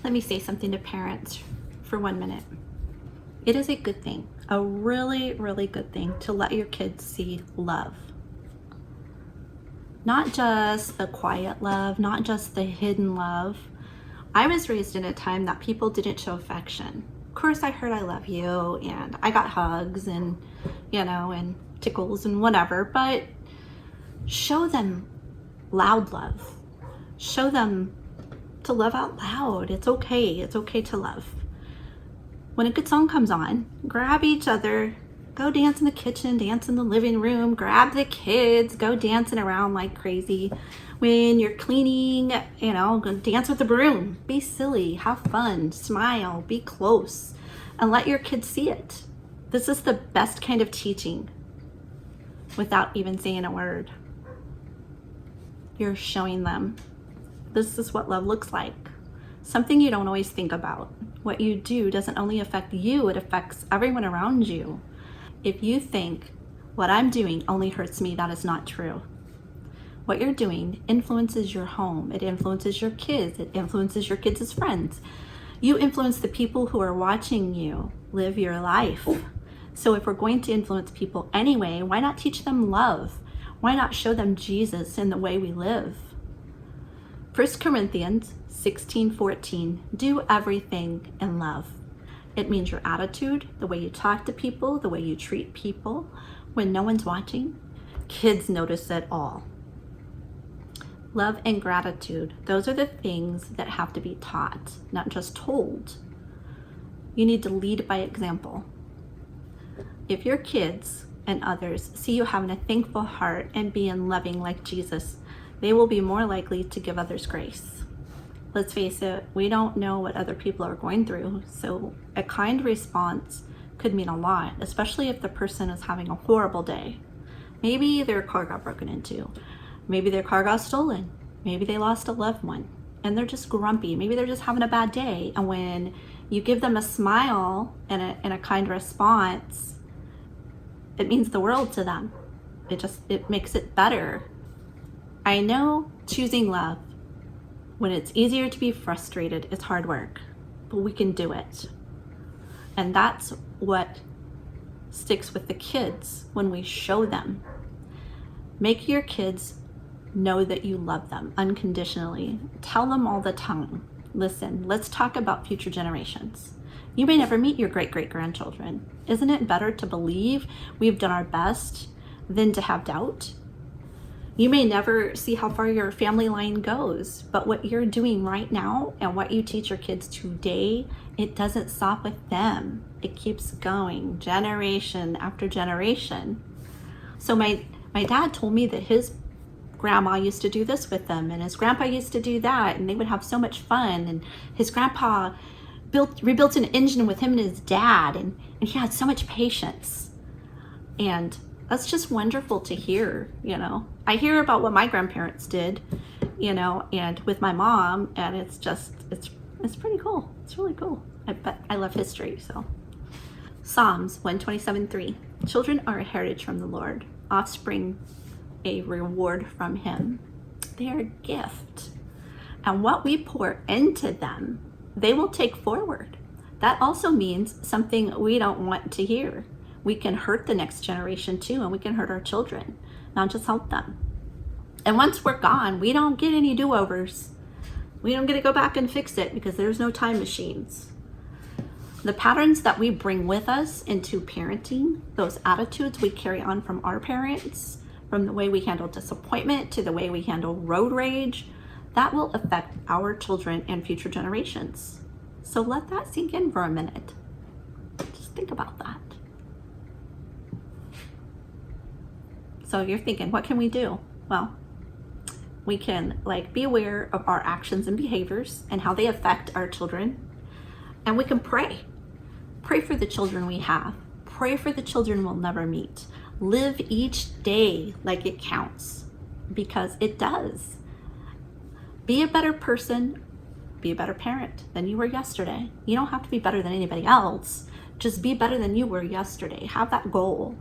Let me say something to parents for 1 minute. It is a good thing, a really, really good thing to let your kids see love. Not just the quiet love, not just the hidden love. I was raised in a time that people didn't show affection. Of course, I heard I love you and I got hugs and, and tickles and whatever, but show them loud love. Show them to love out loud. It's okay. It's okay to love. When a good song comes on, grab each other, go dance in the kitchen, dance in the living room, grab the kids, go dancing around like crazy. When you're cleaning, go dance with the broom. Be silly, have fun, smile, be close, and let your kids see it. This is the best kind of teaching without even saying a word. You're showing them this is what love looks like. Something you don't always think about. What you do doesn't only affect you, it affects everyone around you. If you think what I'm doing only hurts me, that is not true. What you're doing influences your home. It influences your kids. It influences your kids' friends. You influence the people who are watching you live your life. So if we're going to influence people anyway, why not teach them love? Why not show them Jesus in the way we live? 1 Corinthians 16:14, do everything in love. It means your attitude, the way you talk to people, the way you treat people. When no one's watching, kids notice it all. Love and gratitude, those are the things that have to be taught, not just told. You need to lead by example. If your kids and others see you having a thankful heart and being loving like Jesus, they will be more likely to give others grace. Let's face it, we don't know what other people are going through, so a kind response could mean a lot, especially if the person is having a horrible day. Maybe their car got broken into, maybe their car got stolen, maybe they lost a loved one, and they're just grumpy, maybe they're just having a bad day, and when you give them a smile and a kind response, it means the world to them. It makes it better. I know choosing love, when it's easier to be frustrated, it's hard work, but we can do it. And that's what sticks with the kids when we show them. Make your kids know that you love them unconditionally. Tell them all the time, listen, let's talk about future generations. You may never meet your great-great-grandchildren. Isn't it better to believe we've done our best than to have doubt? You may never see how far your family line goes, but what you're doing right now and what you teach your kids today, it doesn't stop with them. It keeps going generation after generation. So my dad told me that his grandma used to do this with them and his grandpa used to do that, and they would have so much fun, and his grandpa rebuilt an engine with him and his dad, and he had so much patience. And that's just wonderful to hear, I hear about what my grandparents did, and with my mom, and it's pretty cool. It's really cool. I love history, so. Psalms 127:3. Children are a heritage from the Lord, offspring a reward from him. They are a gift. And what we pour into them, they will take forward. That also means something we don't want to hear. We can hurt the next generation too, and we can hurt our children, not just help them. And once we're gone, we don't get any do-overs. We don't get to go back and fix it because there's no time machines. The patterns that we bring with us into parenting, those attitudes we carry on from our parents, from the way we handle disappointment to the way we handle road rage, that will affect our children and future generations. So let that sink in for a minute. Just think about that. So you're thinking, what can we do? Well, we can be aware of our actions and behaviors and how they affect our children. And we can pray. Pray for the children we have. Pray for the children we'll never meet. Live each day like it counts, because it does. Be a better person, be a better parent than you were yesterday. You don't have to be better than anybody else. Just be better than you were yesterday. Have that goal.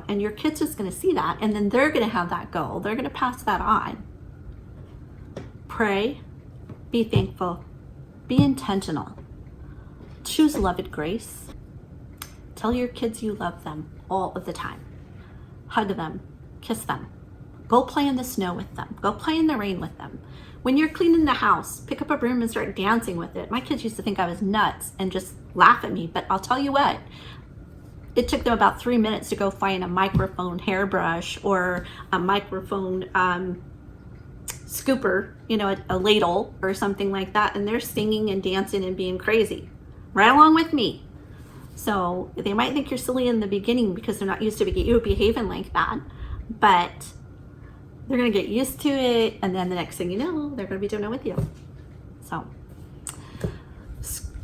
And your kid's just going to see that, and then they're going to have that goal. They're going to pass that on. Pray, be thankful, Be intentional. Choose love and grace. Tell your kids you love them all of the time. Hug them, kiss them. Go play in the snow with them. Go play in the rain with them. When you're cleaning the house, pick up a broom and start dancing with it. My kids used to think I was nuts and just laugh at me, but I'll tell you what, it took them about 3 minutes to go find a microphone hairbrush or a microphone scooper, a ladle or something like that, and they're singing and dancing and being crazy right along with me. So they might think you're silly in the beginning because they're not used to you behaving like that, but they're going to get used to it, and then the next thing you know, they're going to be doing it with you. So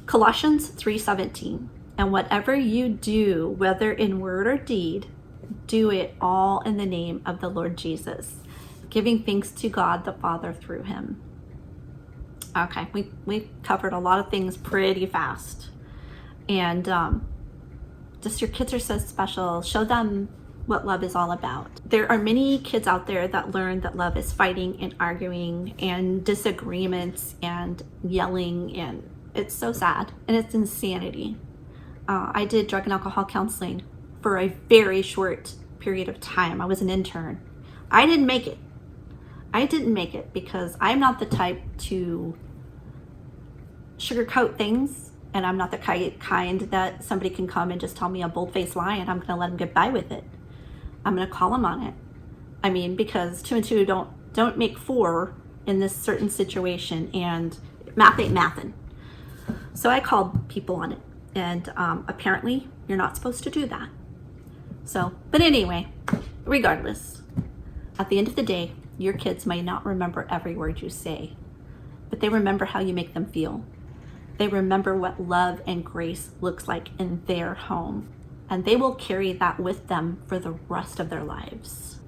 Colossians 3:17, and whatever you do, whether in word or deed, do it all in the name of the Lord Jesus, giving thanks to God the Father through him. Okay, we covered a lot of things pretty fast. And just your kids are so special. Show them what love is all about. There are many kids out there that learn that love is fighting and arguing and disagreements and yelling, and it's so sad and it's insanity. I did drug and alcohol counseling for a very short period of time. I was an intern. I didn't make it because I'm not the type to sugarcoat things, and I'm not the kind that somebody can come and just tell me a bold-faced lie and I'm going to let them get by with it. I'm going to call them on it. I mean, because 2 and 2 don't make 4 in this certain situation, and math ain't mathin'. So I called people on it, and apparently you're not supposed to do that. So, but anyway, regardless, at the end of the day, your kids may not remember every word you say, but they remember how you make them feel. They remember what love and grace looks like in their home, and they will carry that with them for the rest of their lives.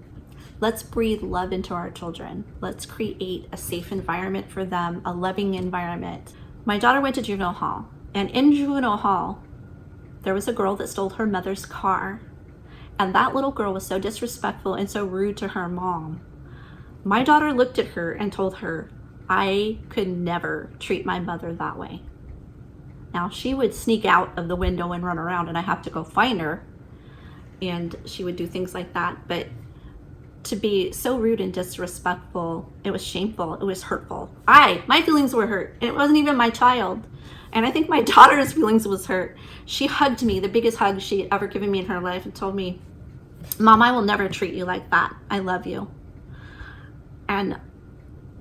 Let's breathe love into our children. Let's create a safe environment for them, a loving environment. My daughter went to juvenile hall, and in juvenile hall, there was a girl that stole her mother's car, and that little girl was so disrespectful and so rude to her mom. My daughter looked at her and told her, I could never treat my mother that way. Now, she would sneak out of the window and run around, and I have to go find her, and she would do things like that. But to be so rude and disrespectful, it was shameful. It was hurtful. My feelings were hurt, and it wasn't even my child. And I think my daughter's feelings was hurt. She hugged me, the biggest hug she had ever given me in her life, and told me, Mom, I will never treat you like that. I love you. And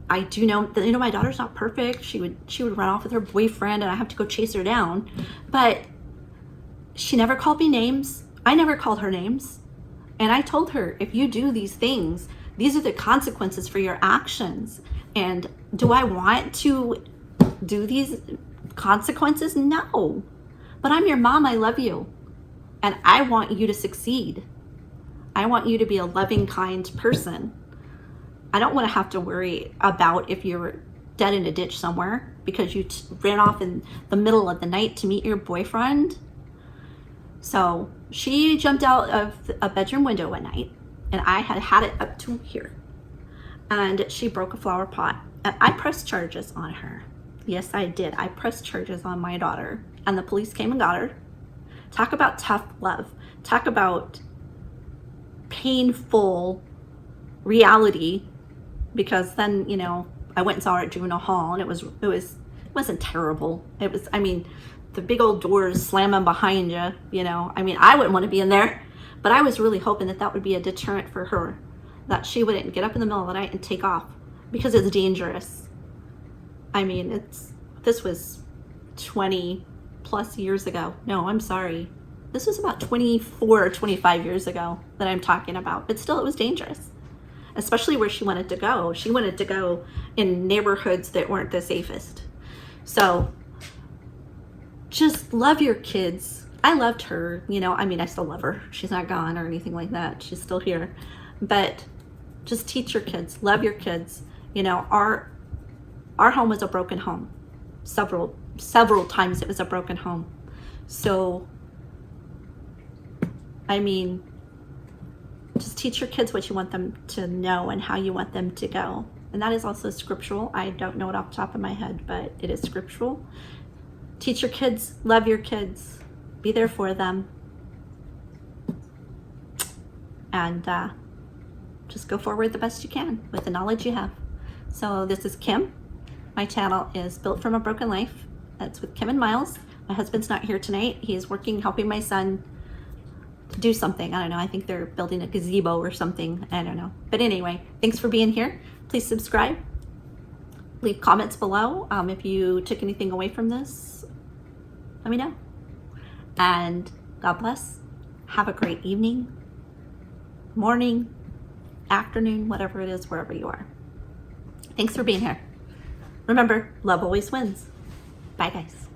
I do know that, my daughter's not perfect. She would run off with her boyfriend, and I have to go chase her down. But she never called me names. I never called her names. And I told her, if you do these things, these are the consequences for your actions. And do I want to do these consequences? No. But I'm your mom. I love you. And I want you to succeed. I want you to be a loving, kind person. I don't want to have to worry about if you're dead in a ditch somewhere because you ran off in the middle of the night to meet your boyfriend. So she jumped out of a bedroom window one night, and I had it up to here, and she broke a flower pot, and I pressed charges on her. Yes, I did. I pressed charges on my daughter, and the police came and got her. Talk about tough love. Talk about painful reality. Because then, I went and saw her at juvenile hall, and it wasn't terrible. It was, the big old doors slamming behind you, I wouldn't want to be in there, but I was really hoping that would be a deterrent for her, that she wouldn't get up in the middle of the night and take off because it's dangerous. This was 20 plus years ago. No, I'm sorry. This was about 24 or 25 years ago that I'm talking about, but still it was dangerous. Especially where she wanted to go. She wanted to go in neighborhoods that weren't the safest. So just love your kids. I loved her, I still love her. She's not gone or anything like that. She's still here. But just teach your kids, love your kids. Our home was a broken home. Several times it was a broken home. So, just teach your kids what you want them to know and how you want them to go. And that is also scriptural. I don't know it off the top of my head, but it is scriptural. Teach your kids, love your kids, be there for them, and just go forward the best you can with the knowledge you have. So this is Kim. My channel is Built from a Broken Life. That's with Kim and Miles. My husband's not here tonight. He's working, helping my son do something. I don't know. I think they're building a gazebo or something. I don't know. But anyway, thanks for being here. Please subscribe. Leave comments below. If you took anything away from this, let me know. And God bless. Have a great evening, morning, afternoon, whatever it is, wherever you are. Thanks for being here. Remember, love always wins. Bye, guys.